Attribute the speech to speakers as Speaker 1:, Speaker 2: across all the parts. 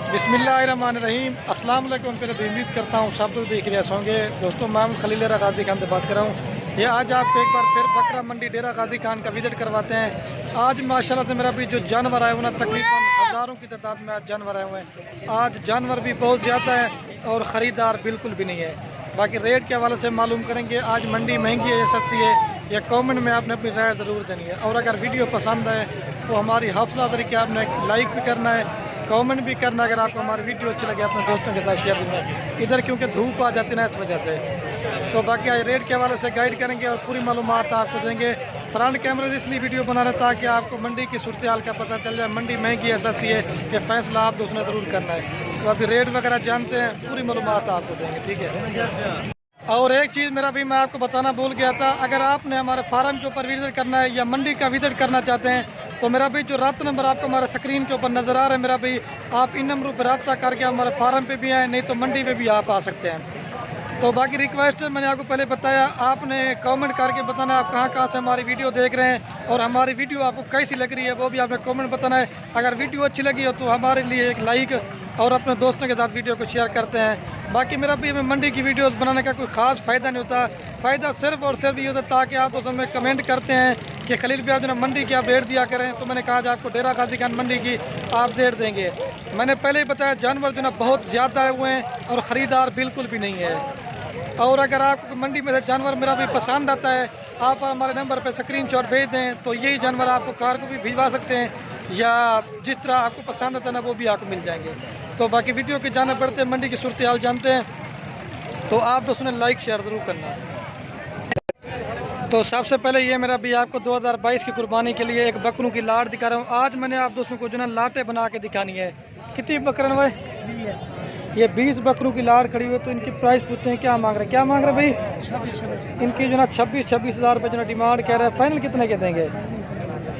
Speaker 1: बिस्मिल्लाहिर्रहमानिर्रहीम। अस्सलाम वालेकुम। फिर उम्मीद करता हूँ सब लोग देख रहे होंगे। दोस्तों मैं खलील गाजी खान से बात कर रहा हूँ। ये आज आपको एक बार फिर बकरा मंडी डेरा गाजी खान का विजिट करवाते हैं। आज माशाल्लाह से मेरा भी जो जानवर आए हुए ना तकरीबन हज़ारों की तादाद में आज जानवर आए हुए हैं। आज जानवर भी बहुत ज़्यादा है और ख़रीदार बिल्कुल भी नहीं है। बाकी रेट के हवाले से मालूम करेंगे आज मंडी महंगी है या सस्ती है, या कमेंट में आपने अपनी राय ज़रूर देनी है। और अगर वीडियो पसंद है तो हमारी हौसला अफजाई के आपने लाइक भी करना है, कमेंट भी करना। अगर आपको हमारी वीडियो अच्छी लगे अपने दोस्तों के साथ शेयर करना। इधर क्योंकि धूप आ जाती है ना इस वजह से। तो बाकी आज रेट के हवाले से गाइड करेंगे और पूरी मालूमात आपको देंगे। फ्रंट कैमरे से इसलिए वीडियो बना रहे ताकि आपको मंडी की सूरत हाल का पता चल जाए। मंडी महंगी है सस्ती है, ये फैसला आप दोस्तों ने ज़रूर करना है। तो अभी रेट वगैरह जानते हैं, पूरी मालूमात आपको देंगे, ठीक है। और एक चीज़ मेरा भी मैं आपको बताना भूल गया था, अगर आपने हमारे फार्म के ऊपर विजिट करना है या मंडी का विजिट करना चाहते हैं तो मेरा भी जो रब्ता नंबर आपको हमारे स्क्रीन के ऊपर नज़र आ रहा है, मेरा भी आप इन नंबरों पर रब्ता करके हमारे फार्म पे भी आए, नहीं तो मंडी पे भी आप आ सकते हैं। तो बाकी रिक्वेस्ट मैंने आपको पहले बताया, आपने कमेंट करके बताना आप कहाँ से हमारी वीडियो देख रहे हैं और हमारी वीडियो आपको कैसी लग रही है, वो भी आपने कमेंट बताना है। अगर वीडियो अच्छी लगी हो तो हमारे लिए एक लाइक और अपने दोस्तों के साथ वीडियो को शेयर करते हैं। बाकी मेरा भी हमें मंडी की वीडियोस बनाने का कोई ख़ास फ़ायदा नहीं होता। फ़ायदा सिर्फ और सिर्फ ये होता है ताकि आप दोस्तों में कमेंट करते हैं कि खलील भी आप जो ना मंडी की आप रेट दिया करें। तो मैंने कहा आपको डेरा गाजी खान मंडी की आप रेट देंगे। मैंने पहले ही बताया जानवर जो ना बहुत ज़्यादा आए हुए हैं और ख़रीदार बिल्कुल भी नहीं है। और अगर आपको मंडी में से जानवर मेरा भी पसंद आता है, आप हमारे नंबर पर स्क्रीनशॉट भेज दें तो यही जानवर आपको कार को भी भिजवा सकते हैं, या जिस तरह आपको पसंद आता है ना वो भी आपको मिल जाएंगे। तो बाकी वीडियो के जाने पड़ते हैं, मंडी की सूरत हाल जानते हैं तो आप दोस्तों ने लाइक शेयर ज़रूर करना है। तो सबसे पहले ये मेरा भी आपको 2022 की कुर्बानी के लिए एक बकरों की लाट दिखा रहा हूँ। आज मैंने आप दोस्तों को जो ना लाटें बना के दिखानी है। कितनी बकरन हुए? ये 20 बकरों की लाट खड़ी हुई। तो इनकी प्राइस पूछते हैं क्या मांग रहे हैं, क्या मांग रहे भाई? इनकी जो ना 26 हज़ार रुपये जो ना डिमांड कह रहा है। फाइनल कितने के देंगे?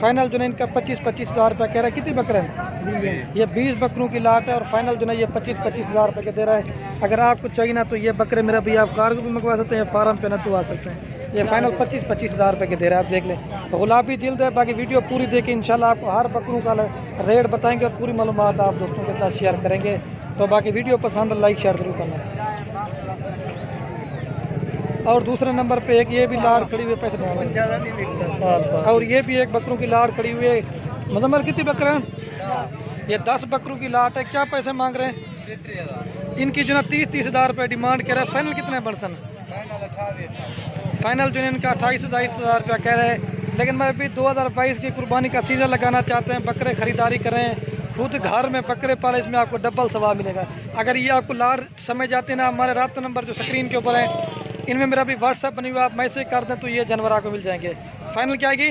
Speaker 1: फाइनल जो ना इनका 25 हज़ार रुपये कह रहा है। कितनी बकरे हैं? ये 20 बकरों की लाट है और फाइनल जो ना ये 25 हज़ार रुपये के दे रहा है। अगर आपको चाहिए ना तो ये बकरे मेरा भी आप कार को भी मंगवा सकते हैं, फार्म पे ना तो आ सकते हैं। ये फाइनल 25 हज़ार रुपये के दे रहा है, आप देख लें। तो गुलाबी जिल्द है। बाकी वीडियो पूरी देखें, इंशाल्लाह आपको हर बकरों का रेट बताएंगे और पूरी मालूमात आप दोस्तों के साथ शेयर करेंगे। तो बाकी वीडियो पसंद लाइक शेयर जरूर करना। और दूसरे नंबर पे एक ये भी लाट खड़ी हुई, पैसे ज़्यादा नहीं मिलता। और ये भी एक बकरों की लाट खड़ी हुई है। मतलब कितनी बकरे हैं? ये 10 बकरों की लाट है। क्या पैसे मांग रहे हैं? इनकी जो ना 30 हज़ार रुपये डिमांड कह रहा है। फाइनल कितने बर्सन? फाइनल जो है इनका 28 हज़ार रुपया कह रहे हैं। लेकिन मैं भी 2022 की कुर्बानी का सीज़न लगाना चाहते हैं, बकरे ख़रीदारी करें, खुद घर में बकरे पाले, इसमें आपको डबल सवाब मिलेगा। अगर ये आपको लार समझ जाते हैं ना, हमारे रब्ता नंबर जो स्क्रीन के ऊपर है इनमें मेरा भी व्हाट्सएप बनी हुआ, आप मैसेज कर दें तो ये जानवर आपको मिल जाएंगे। फाइनल क्या आएगी?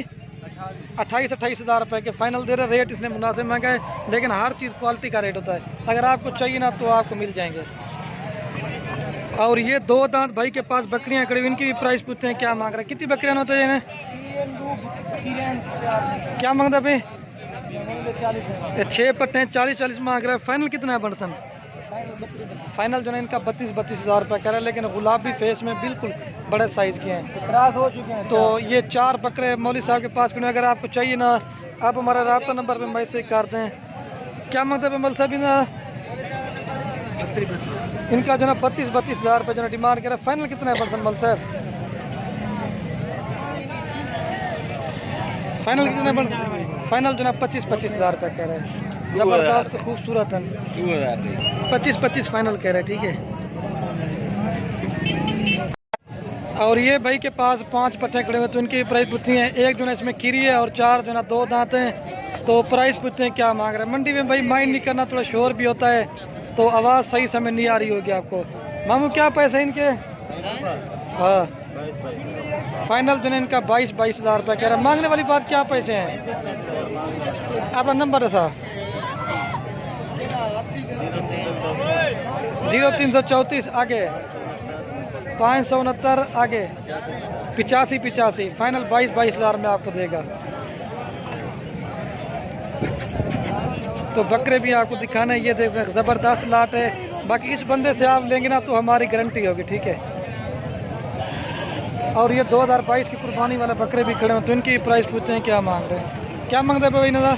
Speaker 1: 28 हज़ार रुपये के फाइनल दे रहे। रेट इसने मुनासिब महंगा है, लेकिन हर चीज़ क्वालिटी का रेट होता है। अगर आपको चाहिए ना तो आपको मिल जाएंगे। और ये 2 दांत भाई के पास बकरियाँ खड़ी हुई, इनकी भी प्राइस पूछते हैं क्या मांग रहे हैं। कितनी बकरियाँ होते हैं इन्हें? क्या मांगता भाई? 6 पट्टे 40 मांग रहा है। फाइनल कितना है बर्सन? फाइनल जो है इनका 32 हज़ार रुपये कह रहा है। लेकिन गुलाबी फेस में बिल्कुल बड़े साइज़ के हैं, क्रॉस हो चुके हैं। तो ये 4 बकरे मौली साहब के पास खड़े। अगर आपको चाहिए ना आप हमारा रब्ता नंबर पे मैसेज कर दें। क्या मांगते हैं मौली साहब? इनका जो ना 32 हज़ार रुपये जो ना डिमांड कह रहा है। फाइनल कितना है बर्सन मौली साहब? फाइनल कितने बर्सन? फाइनल जो ना 25 हज़ार रुपये कह रहे हैं। ज़बरदस्त खूबसूरत है। 25 फाइनल कह रहे हैं, ठीक है। और ये भाई के पास 5 पट्टे खड़े हुए, तो इनकी प्राइस पूछती है। एक जो है इसमें कीरी है और 4 जो है 2 दांत हैं। तो प्राइस पूछते हैं क्या मांग रहे हैं। मंडी में भाई माइंड नहीं करना, थोड़ा शोर भी होता है तो आवाज़ सही समय नहीं आ रही होगी आपको। मामू क्या पैसे इनके? हाँ फाइनल जो है इनका 22 हज़ार रुपये कह रहा है। मांगने वाली बात क्या पैसे हैं? आपका नंबर है साहब? 0334 आगे 569 आगे 85 फाइनल 22 हज़ार में आपको देगा। तो बकरे भी आपको दिखाना है, ये देख सकते ज़बरदस्त लाट है। बाकी इस बंदे से आप लेंगे ना तो हमारी गारंटी होगी, ठीक है। और ये 2022 की कुर्बानी वाले बकरे भी खड़े हैं, तो इनकी प्राइस पूछते हैं क्या मांग रहे हैं। क्या मांगते हैं भाई नज़र?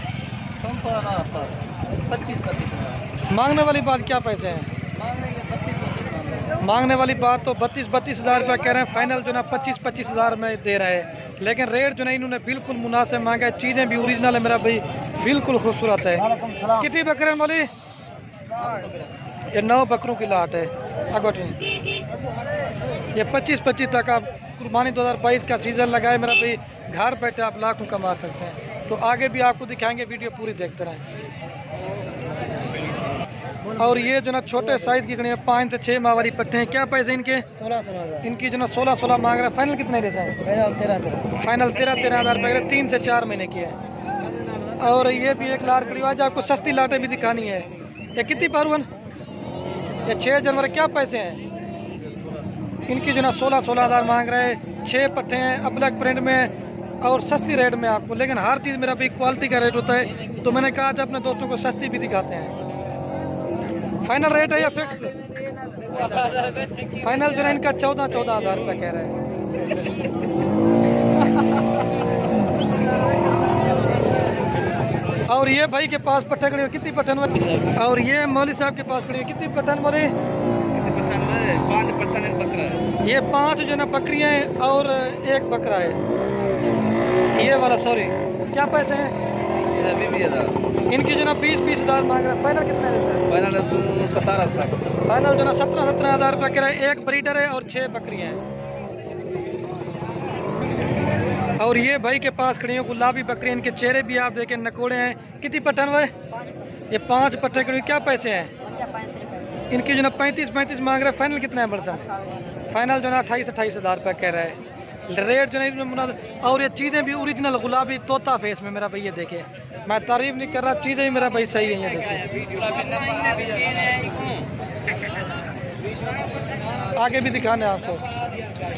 Speaker 2: 25-25
Speaker 1: मांगने वाली बात क्या पैसे हैं? मांगने वाली बात तो 32-32 हज़ार रुपया कह रहे हैं। फाइनल जो ना 25-25 हज़ार में दे रहे हैं, लेकिन रेट जो ना इन्होंने बिल्कुल मुनासिब मांगा है। चीज़ें भी ओरिजिनल है मेरा भाई, बिल्कुल खूबसूरत है। कितनी बकरे बोली? ये 9 बकरों की लाट है। ये 25-25 तक आप कुर्बानी 2022 का सीज़न लगाए मेरा भाई, घर बैठे आप लाखों कमा सकते हैं। तो आगे भी आपको दिखाएंगे, वीडियो पूरी देखते रहें। और ये जो ना छोटे साइज़ की गणी 5 से 6 माह वाली पट्टे हैं। क्या पैसे इनके? 16 इनकी जो ना 16 मांग रहा है। फाइनल कितने रेट हैं? फाइनल 13 हज़ार रुपये, 3 से 4 महीने की है। और ये भी एक लाट खड़ी, आज आपको सस्ती लाटें भी दिखानी है। ये कितनी पारुअन? ये 6 जनवरी। क्या पैसे हैं इनकी? जो ना 16 हज़ार मांग रहे हैं। 6 पट्टे हैं, अब्लैक प्रिंट में और सस्ती रेट में आपको, लेकिन हर चीज़ मेरा भी क्वालिटी का रेट होता है। तो मैंने कहा था अपने दोस्तों को सस्ती भी दिखाते हैं। फाइनल रेट है या फिक्स? फाइनल जो है इनका 14 हज़ार रुपये कह रहे हैं। और ये भाई के पास पट्टे खड़ी हुई, कितनी पट्टन? और ये मौली साहब के पास खड़ी हुई, कितनी पट्टन बोले?
Speaker 2: 5 पट्टन एक बकरा है।
Speaker 1: ये 5 जो ना बकरियाँ हैं और 1 बकरा है। ये वाला सॉरी। क्या पैसे हैं?
Speaker 2: 20,000।
Speaker 1: इनकी जो ना 20 हज़ार मांग रहा है। फाइनल कितने है सर?
Speaker 2: फाइनल 17 तक।
Speaker 1: फाइनल जो ना 17 हज़ार रुपये कह रहे हैं। 1 ब्रीडर है और 6 बकरियाँ हैं। और ये भाई के पास खड़ी हैं गुलाबी बकरी, इनके चेहरे भी आप देखें नकोड़े हैं। कितनी पट्टन हुए? ये 5 पट्टे खड़ी। क्या पैसे हैं इनकी? जो ना 35 मांग रहे हैं। फाइनल कितना है बरसा? फाइनल जो ना 28 हज़ार रुपये कह रहा है। रेट जो है। और ये चीज़ें भी ओरिजिनल गुलाबी तोता फेस में मेरा भाई, ये देखे। मैं तारीफ नहीं कर रहा, चीज़ें भी मेरा भाई सही है, ये देखे। आगे भी दिखाना है आपको।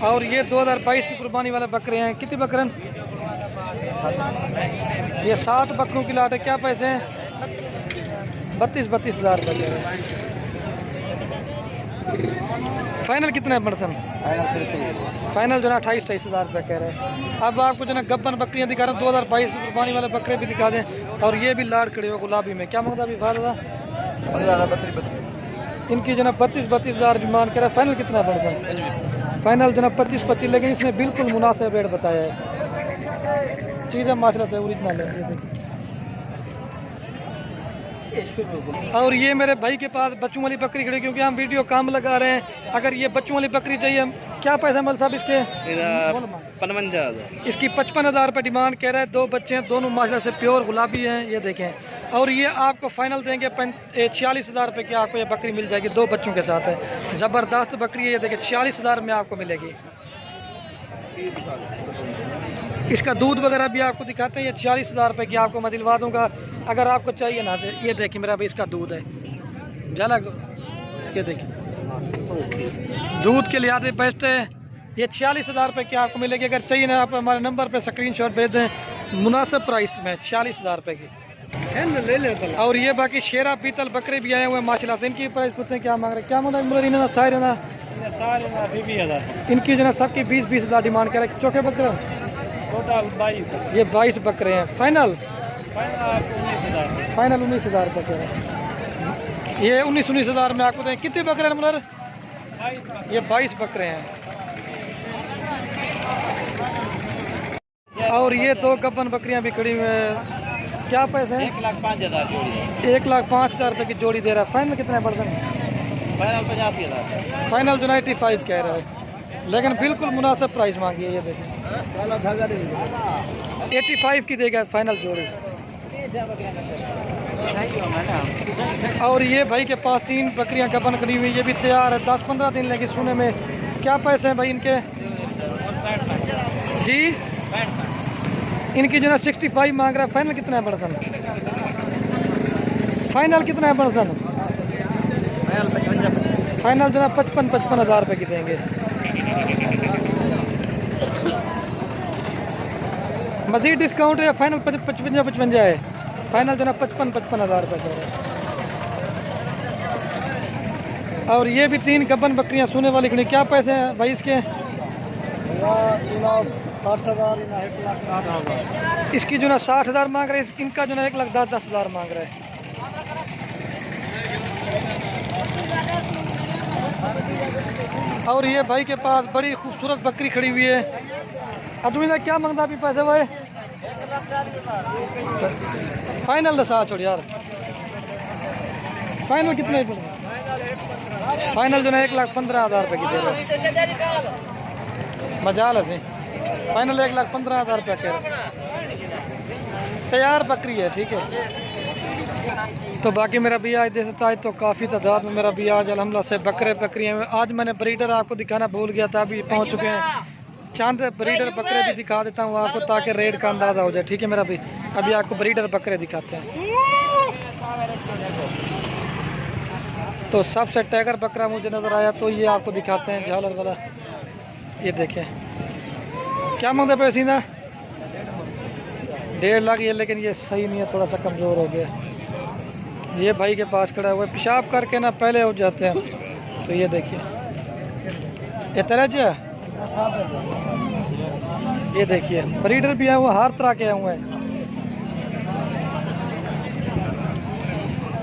Speaker 1: और ये 2022 की कुर्बानी वाले बकरे हैं। कितनी बकरन? ये 7 बकरों की लाट है। क्या पैसे हैं? 32 हज़ार रुपये। फाइनल कितना है पर्सन? फाइनल जो ना 28 हज़ार रुपये कह रहे हैं। अब आपको जो ना गब्बन बकरियाँ दिखा रहे हैं, 2022 की कुर्बानी वाले बकरे भी दिखा दें। और ये भी लाट खड़े हुए गुलाबी में। क्या मांगता अभी? 32 इनकी जो ना 32 हज़ार डिमांड कर रहा है। फाइनल कितना है पर्सन? फाइनल जो ना 25, लेकिन इसने बिल्कुल मुनासिब रेट बताया है। चीज़ें माशाल्लाह से ओरिजिनल है। और ये मेरे भाई के पास बच्चों वाली बकरी खड़ी, क्योंकि हम वीडियो काम लगा रहे हैं। अगर ये बच्चों वाली बकरी चाहिए, क्या पैसा मल साहब इसके?
Speaker 2: 55,000।
Speaker 1: इसकी 55 हज़ार रुपये डिमांड कह रहा है। 2 बच्चे हैं, दोनों माशाल्लाह से प्योर गुलाबी हैं, ये देखें। और ये आपको फाइनल देंगे 46 हज़ार रुपये की आपको ये बकरी मिल जाएगी। 2 बच्चों के साथ है, ज़बरदस्त बकरी है, ये देखें। 46 हज़ार में आपको मिलेगी। इसका दूध वगैरह भी आपको दिखाते हैं। ये 46 हज़ार रुपये की आपको मैं दिलवा दूँगा, अगर आपको चाहिए ना। ये देखिए मेरा भाई, इसका दूध है झलक, ये देखिए दूध के लिहाज बेस्ट है। ये 46 हज़ार रुपये की आपको मिलेगी। अगर चाहिए ना, आप हमारे नंबर पे स्क्रीनशॉट भेज दें, मुनासिब प्राइस में 46 हज़ार रुपये की ले ले। और ये बाकी शेरा पीतल बकरे भी आए हुए हैं माशाल्लाह से। इनकी प्राइस पूछते हैं क्या मांग रहे हैं? क्या मतलब सारे ना 20,000। इनकी जो ना सबकी 20 हज़ार डिमांड कर रहे हैं। चौके बकरा
Speaker 2: टोटल 22।
Speaker 1: ये 22 बकरे हैं। फाइनल 19 हज़ार रुपये कह रहे हैं। ये 19 हज़ार में आपको दें। कितने बकरे हैं मुलर? ये 22 बकरे हैं। और ये 2 गब्बन बकरियां भी खड़ी हुई हैं। क्या पैसे हैं?
Speaker 2: 1,05,000 जोड़ी।
Speaker 1: 1,05,000 रुपये की जोड़ी दे रहा है। फाइनल कितना है पर्सन?
Speaker 2: फाइनल 85,000।
Speaker 1: फाइनल जो 95 कह रहा है, लेकिन बिल्कुल मुनासिब प्राइस मांगी है, ये देखिए। 85 की देगा फाइनल जोड़ी। और ये भाई के पास 3 बकरियां गबन करी हुई, ये भी तैयार है। 10-15 दिन लगे सोने में। क्या पैसे हैं भाई इनके? जी इनकी जो ना 65 मांग रहा है। फाइनल कितना है पर्सन? फाइनल कितना है पर्सन? फाइनल जो ना 55 हज़ार रुपये की देंगे। मज़ीद डिस्काउंट है? फाइनल 55 है। फाइनल जो ना 55 हज़ार रुपये का है। और ये भी 3 गब्बन बकरियां सोने वाली खड़ी। क्या पैसे हैं भाई इसके? 60,000। इसकी जो ना 60 हज़ार मांग रहे हैं, इनका जो ना 1,10,10,000 मांग रहा है। और ये भाई के पास बड़ी खूबसूरत बकरी खड़ी हुई है। अदमी ने क्या मांगता अभी पैसे भाई? फाइनल दसा छोड़ यार, फाइनल कितने पड़े? फाइनल जो है 1,15,000 रुपये की दे रहे। मजाल है, फाइनल 1,15,000 रुपये के तैयार बकरी है, ठीक है। तो बाकी मेरा भी आज देख सकता है तो काफ़ी तादाद में मेरा भी आज अल्हम्दुलिल्लाह से बकरियाँ में। आज मैंने ब्रीडर आपको दिखाना भूल गया था, अभी पहुंच चुके हैं। चंद ब्रीडर बकरे भी दिखा देता हूँ आपको ताकि रेट का अंदाज़ा हो जाए, ठीक है मेरा भी। अभी आपको ब्रीडर बकरे दिखाते हैं। तो सबसे टैगर बकरा मुझे नज़र आया तो ये आपको दिखाते हैं, झालर वाला। ये देखें क्या मांगते पैसे ना 1.5 लाख ये, लेकिन ये सही नहीं है, थोड़ा सा कमज़ोर हो गया। ये भाई के पास खड़ा हुआ है, पेशाब करके ना पहले हो जाते हैं। तो ये देखिए ये तरह ये देखिए ब्रीडर भी है, वो हर तरह के हुए हैं।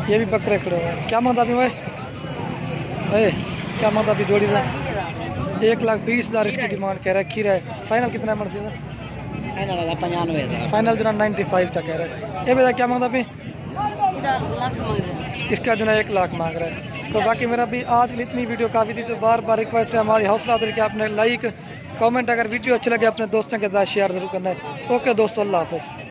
Speaker 1: ये भी बकरे खड़े हुए हैं। क्या मांगता अभी भाई? क्या मांगता अभी जोड़ी में? 1,20,000 इसकी डिमांड कह रहा है। खीरा है, फाइनल कितना मर्जी है? फाइनल जो ना 95 का कह रहा है। ये बेटा क्या मांगता अभी? इसका जो ना 1 लाख मांग रहा है। तो बाकी मेरा भी आज इतनी वीडियो काफ़ी थी। तो बार बार रिक्वेस्ट है हमारी, हौसला अफजाई कि आपने लाइक कमेंट, अगर वीडियो अच्छी लगे अपने दोस्तों के साथ शेयर जरूर करना है। ओके दोस्तों, अल्लाह हाफ़िज़।